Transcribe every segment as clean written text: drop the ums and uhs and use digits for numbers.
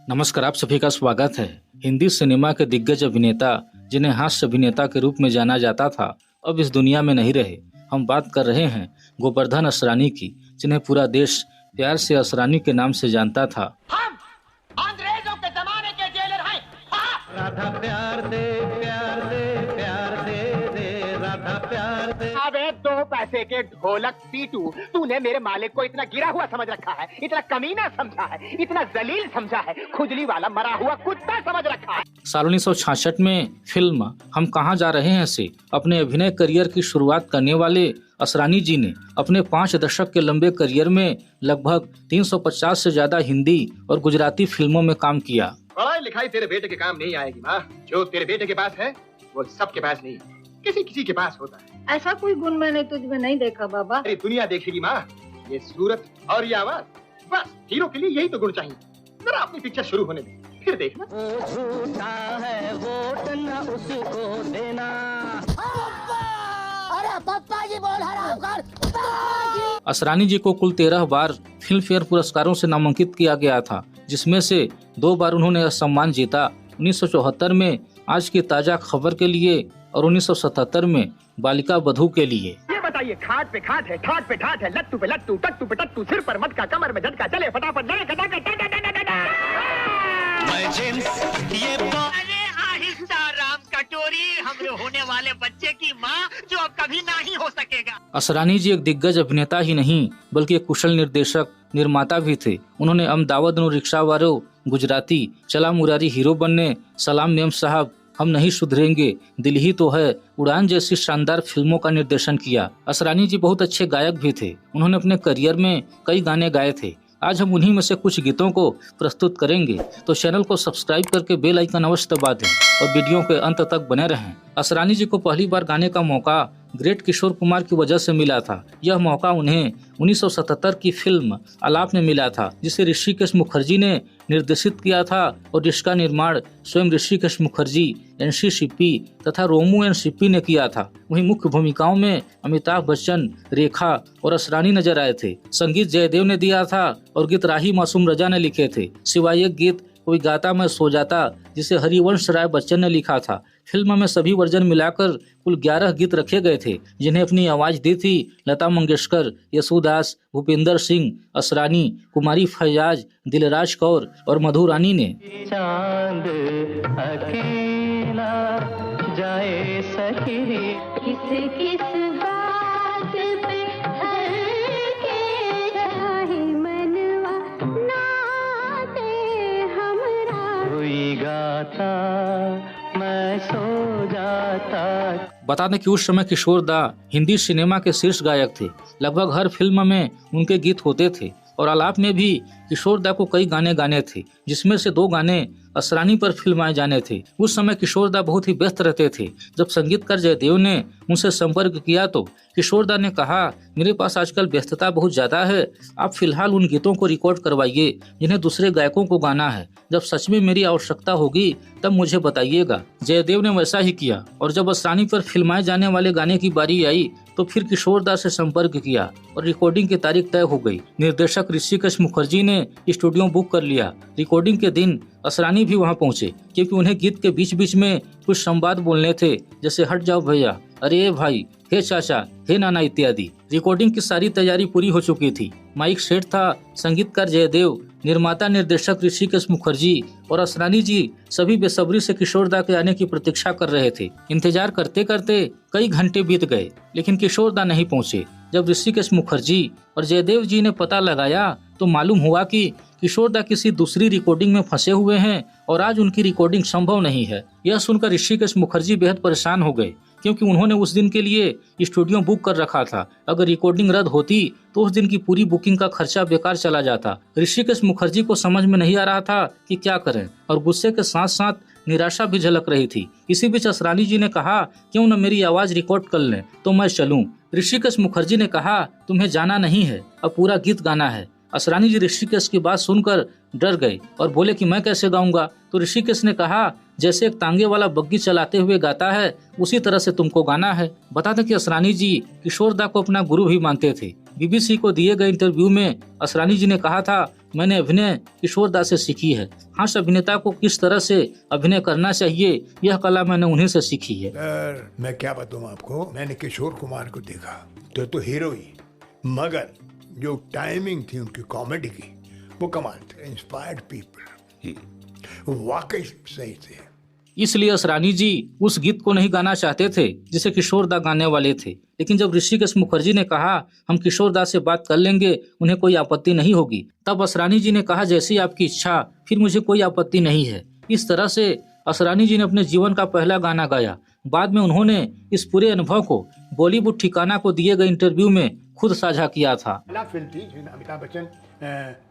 नमस्कार, आप सभी का स्वागत है। हिंदी सिनेमा के दिग्गज अभिनेता जिन्हें हास्य अभिनेता के रूप में जाना जाता था, अब इस दुनिया में नहीं रहे। हम बात कर रहे हैं गोवर्धन असरानी की, जिन्हें पूरा देश प्यार से असरानी के नाम से जानता था। हम अंग्रेजों के जमाने के जेलर हैं। राधा प्यार दे प्यार दे प्यार दे दे राधा प्यार दे। अबे 2 पैसे के ढोलक पीटू, तूने मेरे मालिक को इतना गिरा हुआ समझ रखा है, इतना कमीना समझा है, इतना जलील समझा है, खुजली वाला मरा हुआ कुत्ता समझ रखा है। साल 1966 में फिल्म हम कहाँ जा रहे हैं से अपने अभिनय करियर की शुरुआत करने वाले असरानी जी ने अपने 5 दशक के लंबे करियर में लगभग 350 से ज्यादा हिंदी और गुजराती फिल्मों में काम किया। पढ़ाई लिखाई तेरे बेटे के काम नहीं आएगी माँ। जो तेरे बेटे के पास है वो सबके पास नहीं, किसी किसी के पास होता है। ऐसा कोई गुण मैंने तुझ में नहीं देखा बाबा। अरे दुनिया देखेगी माँ, ये सूरत और ये आवाज, बस हीरो के लिए यही तो गुण चाहिए। जरा अपनी पिक्चर शुरू होने दे, फिर देखना। झूठा है वोट न उसको देना। अरे पप्पा जी बोल हराम कर। असरानी जी को कुल 13 बार फिल्म फेयर पुरस्कारों से नामांकित किया गया था, जिसमें से 2 बार उन्होंने यह सम्मान जीता। 1974 में आज की ताजा खबर के लिए और 1977 में बालिका बधू के लिए। ये बताइए, खाट पे खाट है, ठाट पे ठाट है, लट्टू पे लट्टू, टट्टू पे टट्टू, सिर पर मटका, कमर में झटका, चले फटाफट डरे खटाखट, अरे आहिस्ता राम कटोरी, हमरे होने वाले बच्चे की माँ जो अब कभी नहीं हो सकेगा। असरानी जी एक दिग्गज अभिनेता ही नहीं बल्कि एक कुशल निर्देशक निर्माता भी थे। उन्होंने अहमदाबाद नो रिक्शा वालों, गुजराती, चला मुरारी हीरो बनने, सलाम मेम साहब, हम नहीं सुधरेंगे, दिल ही तो है, उड़ान जैसी शानदार फिल्मों का निर्देशन किया। असरानी जी बहुत अच्छे गायक भी थे। उन्होंने अपने करियर में कई गाने गाए थे। आज हम उन्हीं में से कुछ गीतों को प्रस्तुत करेंगे, तो चैनल को सब्सक्राइब करके बेल आइकन अवश्य दबा दें और वीडियो के अंत तक बने रहें। असरानी जी को पहली बार गाने का मौका ग्रेट किशोर कुमार की वजह से मिला था। यह मौका उन्हें 1977 की फिल्म आलाप में मिला था, जिसे ऋषिकेश मुखर्जी ने निर्देशित किया था और जिसका निर्माण स्वयं ऋषिकेश मुखर्जी, एनसी सिप्पी तथा रोमू एन सिप्पी ने किया था। वहीं मुख्य भूमिकाओं में अमिताभ बच्चन, रेखा और असरानी नजर आए थे। संगीत जयदेव ने दिया था और गीत राही मासूम रजा ने लिखे थे। सिवाय एक गीत कोई गाता मैं सो जाता, जिसे हरिवंश राय बच्चन ने लिखा था। फिल्म में सभी वर्जन मिलाकर कुल 11 गीत रखे गए थे, जिन्हें अपनी आवाज दी थी लता मंगेशकर, यशोदास, भूपेंद्र सिंह, असरानी, कुमारी फैयाज, दिलराज कौर और मधु रानी ने। चांद अकेला जाए सखी किस किस बात पे हर के चाहे मनवा नाते हमरा। कोई गाता मैं सो जाता। बता दें कि उस समय किशोर दा हिंदी सिनेमा के शीर्ष गायक थे। लगभग हर फिल्म में उनके गीत होते थे और आलाप में भी किशोर दा को कई गाने गाने थे, जिसमें से 2 गाने असरानी पर फिल्माए जाने थे। उस समय किशोर दा बहुत ही व्यस्त रहते थे। जब संगीतकार जयदेव ने उनसे संपर्क किया तो किशोर दा ने कहा, मेरे पास आजकल व्यस्तता बहुत ज्यादा है, आप फिलहाल उन गीतों को रिकॉर्ड करवाइए जिन्हें दूसरे गायकों को गाना है। जब सच में मेरी आवश्यकता होगी तब मुझे बताइएगा। जयदेव ने वैसा ही किया और जब असरानी पर फिल्माए जाने वाले गाने की बारी आई तो फिर किशोर दा से संपर्क किया और रिकॉर्डिंग की तारीख तय हो गई। निर्देशक ऋषिकेश मुखर्जी ने स्टूडियो बुक कर लिया। रिकॉर्डिंग के दिन असरानी भी वहां पहुंचे, क्योंकि उन्हें गीत के बीच बीच में कुछ संवाद बोलने थे, जैसे हट जाओ भैया, अरे भाई, हे चाचा, हे नाना इत्यादि। रिकॉर्डिंग की सारी तैयारी पूरी हो चुकी थी। माइक सेट था। संगीतकार जयदेव, निर्माता निर्देशक ऋषिकेश मुखर्जी और असरानी जी सभी बेसब्री से किशोर दा के आने की प्रतीक्षा कर रहे थे। इंतजार करते करते कई घंटे बीत गए, लेकिन किशोर दा नहीं पहुंचे। जब ऋषिकेश मुखर्जी और जयदेव जी ने पता लगाया तो मालूम हुआ कि किशोर दा किसी दूसरी रिकॉर्डिंग में फंसे हुए हैं और आज उनकी रिकॉर्डिंग संभव नहीं है। यह सुनकर ऋषिकेश मुखर्जी बेहद परेशान हो गए, क्योंकि उन्होंने उस दिन के लिए स्टूडियो बुक कर रखा था। अगर रिकॉर्डिंग रद्द होती तो उस दिन की पूरी बुकिंग का खर्चा बेकार चला जाता। ऋषिकेश मुखर्जी को समझ में नहीं आ रहा था कि क्या करें और गुस्से के साथ साथ निराशा भी झलक रही थी। इसी बीच असरानी जी ने कहा, क्यों न मेरी आवाज रिकॉर्ड कर लें तो मैं चलूं। ऋषिकेश मुखर्जी ने कहा, तुम्हें जाना नहीं है, अब पूरा गीत गाना है। असरानी जी ऋषिकेश की बात सुनकर डर गए और बोले कि मैं कैसे गाऊंगा। तो ऋषिकेश ने कहा, जैसे एक तांगे वाला बग्गी चलाते हुए गाता है उसी तरह से तुमको गाना है। बता दें कि असरानी जी किशोर दा को अपना गुरु भी मानते थे। बीबीसी को दिए गए इंटरव्यू में असरानी जी ने कहा था, मैंने अभिनय किशोर दा से सीखी है। हास्य अभिनेता को किस तरह से अभिनय करना चाहिए, यह कला मैंने उन्हीं से सीखी है। सर मैं क्या बताऊं आपको, मैंने किशोर कुमार को देखा तो हीरो ही, मगर जो टाइमिंग थी उनकी कॉमेडी की वो कमाल थे। इंस्पायर्ड पीपल, वाकई सही थे। इसलिए असरानी जी उस गीत को नहीं गाना चाहते थे जिसे किशोर दा गाने वाले थे, लेकिन जब ऋषिकेश मुखर्जी ने कहा हम किशोर दा से बात कर लेंगे, उन्हें कोई आपत्ति नहीं होगी, तब असरानी जी ने कहा जैसी आपकी इच्छा, फिर मुझे कोई आपत्ति नहीं है। इस तरह से असरानी जी ने अपने जीवन का पहला गाना गाया। बाद में उन्होंने इस पूरे अनुभव को बॉलीवुड ठिकाना को दिए गए इंटरव्यू में खुद साझा किया था। पहला फिल्म थी जिसमें अमिताभ बच्चन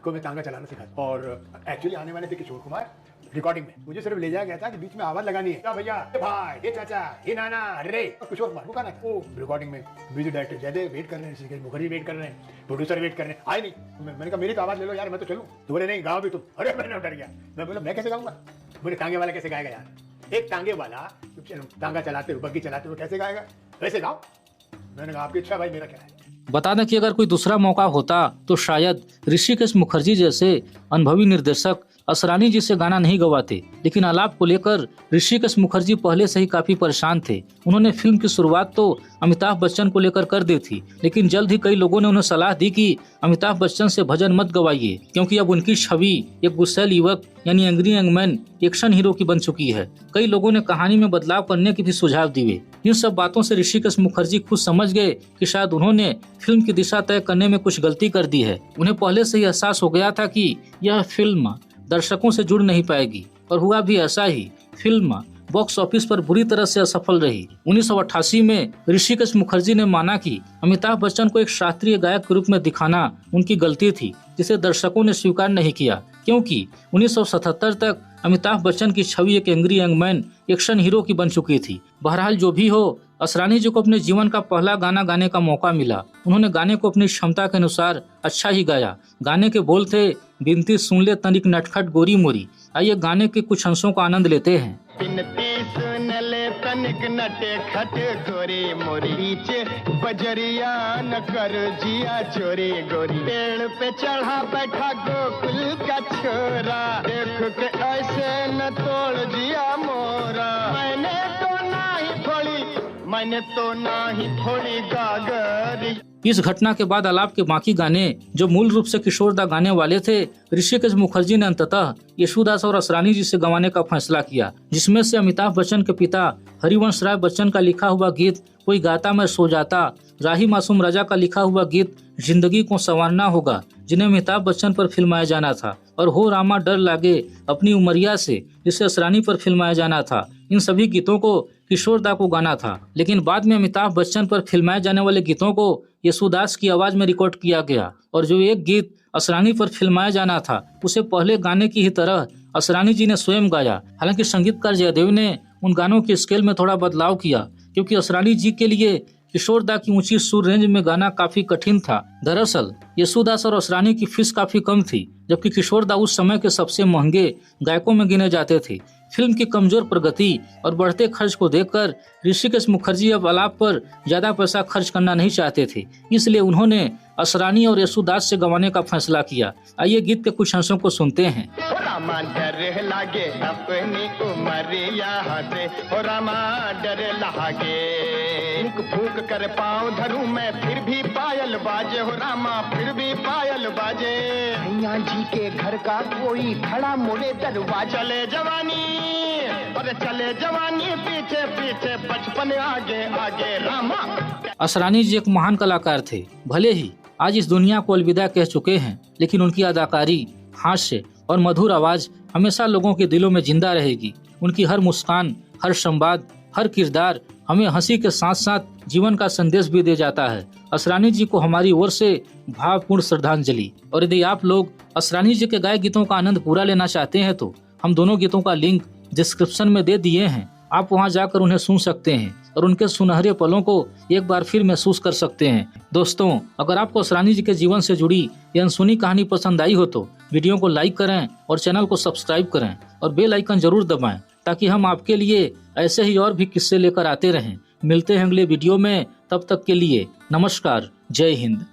को मैं तांगा चलाना सिखाया, और एक्चुअली आने वाले थे किशोर कुमार। रिकॉर्डिंग में मुझे सिर्फ ले जाया गया था कि बीच में आवाज लगानी है, भैया, ये भाई, ये चाचा, ये नाना, रे, किशोर कुमार को गाना है। वो रिकॉर्डिंग में म्यूजिक डायरेक्टर जयदेव वेट कर रहे हैं, ऋषिकेश मुखर्जी वेट कर रहे हैं, प्रोड्यूसर वेट कर रहे हैं, आए नहीं। मैंने कहा मेरी तो आवाज ले लो यार, मैं तो चलूं। तो बोले नहीं गाओ भी तुम। अरे मैंने डर गया, मैं बोला मैं कैसे गाऊंगा, बोले तांगे वाला कैसे गाएगा यार, एक तांगे वाला तांगा चलाते हुए, बग्गी चलाते हुए कैसे गाएगा, वैसे गाओ। मैंने कहा आपकी इच्छा भाई, मेरा क्या है। बता दें कि अगर कोई दूसरा मौका होता तो शायद ऋषिकेश मुखर्जी जैसे अनुभवी निर्देशक असरानी जी से गाना नहीं गवाते, लेकिन आलाप को लेकर ऋषिकेश मुखर्जी पहले से ही काफी परेशान थे। उन्होंने फिल्म की शुरुआत तो अमिताभ बच्चन को लेकर कर दी थी, लेकिन जल्द ही कई लोगों ने उन्हें सलाह दी कि अमिताभ बच्चन से भजन मत गवाइए, क्योंकि अब उनकी छवि एक गुस्सैल युवक यानी angry young man action hero की बन चुकी है। कई लोगों ने कहानी में बदलाव करने के भी सुझाव दिए। इन सब बातों से ऋषिकेश मुखर्जी खुद समझ गए कि शायद उन्होंने फिल्म की दिशा तय करने में कुछ गलती कर दी है। उन्हें पहले से ही एहसास हो गया था कि यह फिल्म दर्शकों से जुड़ नहीं पाएगी, और हुआ भी ऐसा ही। फिल्म बॉक्स ऑफिस पर बुरी तरह से असफल रही। 1988 में ऋषिकेश मुखर्जी ने माना कि अमिताभ बच्चन को एक शास्त्रीय गायक के रूप में दिखाना उनकी गलती थी, जिसे दर्शकों ने स्वीकार नहीं किया, क्योंकि 1977 तक अमिताभ बच्चन की छवि एक angry young man action hero की बन चुकी थी। बहरहाल जो भी हो, असरानी जी को अपने जीवन का पहला गाना गाने का मौका मिला। उन्होंने गाने को अपनी क्षमता के अनुसार अच्छा ही गाया। गाने के बोल थे, बिनती सुन ले तनिक नटखट गोरी मोरी। आइए गाने के कुछ अंशों का आनंद लेते हैं। बिनती सुन ले तनिक नटे खट गोरी मोरी, पीछे बजरिया न कर जिया चोरी गोरी। पेड़ पे चढ़ा बैठा गोकुल का छोरा, देख के ऐसे न तोड़ जिया मोरा। मैंने तो ना ही थोड़ी गागरी। इस घटना के बाद आलाप के बाकी गाने जो मूल रूप से किशोर दा गाने वाले थे, ऋषिकेश मुखर्जी ने अंततः यशुदास और असरानी जी से गवाने का फैसला किया, जिसमें से अमिताभ बच्चन के पिता हरिवंश राय बच्चन का लिखा हुआ गीत कोई गाता मैं सो जाता, राही मासूम राजा का लिखा हुआ गीत जिंदगी को संवारना होगा, जिन्हें अमिताभ बच्चन पर फिल्माया जाना था, और हो रामा डर लागे अपनी उमरिया से, जिसे असरानी पर फिल्माया जाना था। इन सभी गीतों को किशोर दा को गाना था, लेकिन बाद में अमिताभ बच्चन पर फिल्माए जाने वाले गीतों को यशुदास की आवाज में रिकॉर्ड किया गया, और जो एक गीत असरानी पर फिल्माया जाना था उसे पहले गाने की ही तरह असरानी जी ने स्वयं गाया। हालांकि संगीतकार जयदेव ने उन गानों के स्केल में थोड़ा बदलाव किया, क्योंकि असरानी जी के लिए किशोर दा की ऊंची सुर रेंज में गाना काफी कठिन था। दरअसल यशुदास और असरानी की फीस काफी कम थी, जबकि किशोर दा उस समय के सबसे महंगे गायकों में गिने जाते थे। फिल्म की कमजोर प्रगति और बढ़ते खर्च को देखकर ऋषिकेश मुखर्जी अब आलाप पर ज्यादा पैसा खर्च करना नहीं चाहते थे, इसलिए उन्होंने असरानी और यशुदास से गवाने का फैसला किया। आइए गीत के कुछ अंशों को सुनते हैं। रामा डर लागे अपनी उमरिया से, हो रामा डर लागे, फूक फूक कर पाँव धरूं मैं फिर भी पायल बाजे, हो रामा फिर भी पायल बाजे। भैया जी के घर का कोई खड़ा मोड़े दरवाजा, चले जवानी अरे चले जवानी, पीछे पीछे बचपन आगे आगे रामा। असरानी जी एक महान कलाकार थे। भले ही आज इस दुनिया को अलविदा कह चुके हैं, लेकिन उनकी अदाकारी, हास्य और मधुर आवाज हमेशा लोगों के दिलों में जिंदा रहेगी। उनकी हर मुस्कान, हर संवाद, हर किरदार हमें हंसी के साथ साथ जीवन का संदेश भी दे जाता है। असरानी जी को हमारी ओर से भावपूर्ण श्रद्धांजलि। और यदि आप लोग असरानी जी के गाए गीतों का आनंद पूरा लेना चाहते हैं तो हम दोनों गीतों का लिंक डिस्क्रिप्शन में दे दिए हैं। आप वहां जाकर उन्हें सुन सकते हैं और उनके सुनहरे पलों को एक बार फिर महसूस कर सकते हैं। दोस्तों, अगर आपको असरानी जी के जीवन से जुड़ी ये अनसुनी कहानी पसंद आई हो तो वीडियो को लाइक करें और चैनल को सब्सक्राइब करें और बेल आइकन जरूर दबाएं, ताकि हम आपके लिए ऐसे ही और भी किस्से लेकर आते रहें। मिलते हैं अगले वीडियो में, तब तक के लिए नमस्कार, जय हिंद।